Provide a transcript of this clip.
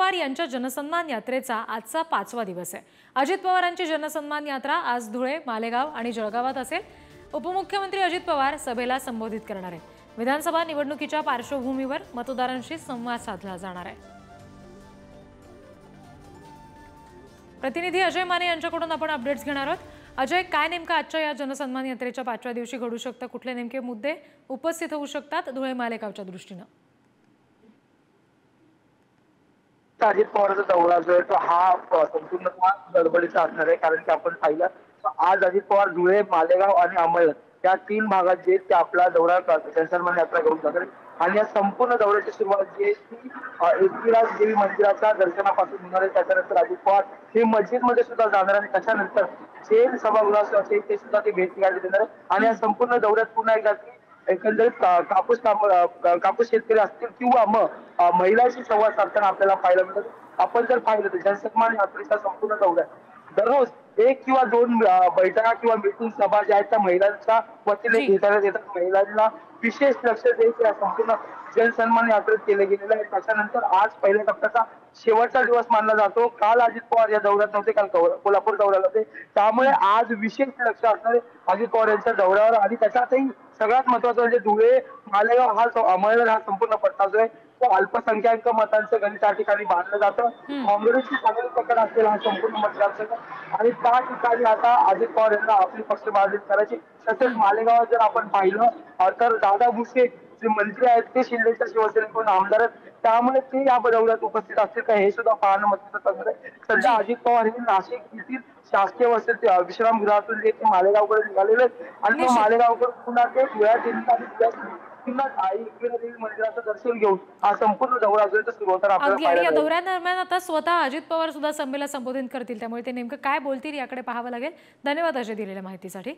पवार यांच्या जनसन्मान यात्रेचा आजचा 5वा दिवस आहे। अजित पवारांची जनसन्मान यात्रा आज धुळे, मालेगाव आणि जळगावात असेल। उपमुख्यमंत्री अजित पवार सभेला संबोधित करणार आहेत। विधानसभा निवडणुकीच्या पार्श्वभूमीवर मतदारांशी संवाद साधला जाणार आहे। प्रतिनिधी अजय माने यांच्याकडून आपण अपडेट्स घेणार आहोत। अजय, काय नेमका आजच्या या जनसन्मान यात्रेच्या 5व्या दिवशी घडू शकतं? कुठले नेमके मुद्दे उपस्थित होऊ शकतात धुळे मालेगावच्या दृष्टीने? अजित पवारचा दौरा जो आहे तो हा संपूर्ण गडबडीचा असणार आहे, कारण की आपण पाहिलं आज अजित पवार धुळे, मालेगाव आणि अंमळनेर या 3 भागात जे ते आपला दौरा जनसन्मान यात्रा करून जातात। आणि या संपूर्ण दौऱ्याची सुरुवात जी आहे ती एकविरा देवी मंदिराच्या दर्शनापासून होणार आहे। त्याच्यानंतर अजित पवार हे मस्जिदमध्ये सुद्धा जाणार आणि त्याच्यानंतर जे सभागृह असेल ते सुद्धा ते भेट घ्यायला देणार आहे। आणि या संपूर्ण दौऱ्यात पुन्हा एकदा एकंदरीत कापूस शेतकरी असतील किंवा मग महिलांशी संवाद साधताना आपल्याला पाहायला मिळतं। आपण जर पाहिलं तर जनसन्मान यात्रेचा संपूर्ण दौरा दररोज 1 किंवा 2 बैठका किंवा मीटिंग सभा ज्या आहेत त्या महिलांच्या वतीने घेण्यात येतात। महिलांना विशेष लक्ष द्यायचे या संपूर्ण जनसन्मान यात्रेत केले गेलेले आहे। त्याच्यानंतर आज पहिल्या टप्प्याचा शेवटचा दिवस मानला जातो। काल अजित पवार या दौऱ्यात नव्हते, काल कोल्हापूर दौऱ्याला होते, त्यामुळे आज विशेष लक्ष असणार आहे अजित पवार यांच्या दौऱ्यावर। आणि त्याच्यातही सगळ्यात महत्वाचं म्हणजे धुळे, मालेगाव हा अंमळनेर हा संपूर्ण पट्टा जो आहे तो अल्पसंख्याक मतांचं गणित त्या ठिकाणी बांधलं जातं। काँग्रेसची चांगली पकड असलेला हा संपूर्ण मतदारसंघ आणि त्या ठिकाणी आता अजित पवार यांना आपली पक्ष बांधणी करायची। तसेच मालेगावात जर आपण पाहिलं तर दादा भुसे जे मंत्री आहेत ते शिंदेच्या शिवसेनेकडून आमदार आहेत, त्यामुळे ते या दौऱ्यात उपस्थित असतील का हे सुद्धा पाहणं महत्त्वाचं असणार आहे। सध्या अजित पवार हे नाशिक येथील शासकीय वसती विश्रामगृहातून जे मालेगावकडे निघालेले आणि तो मालेगावकडे पुन्हा ते एकविरा देवी मंदिराचं दर्शन घेऊन हा संपूर्ण दौरा जो आहे सुरू होणार आपल्याला। या दौऱ्यादरम्यान आता स्वतः अजित पवार सुद्धा सभेला संबोधित करतील, त्यामुळे ते नेमकं काय बोलतील याकडे पाहावं लागेल। धन्यवाद अजय दिलेल्या माहितीसाठी।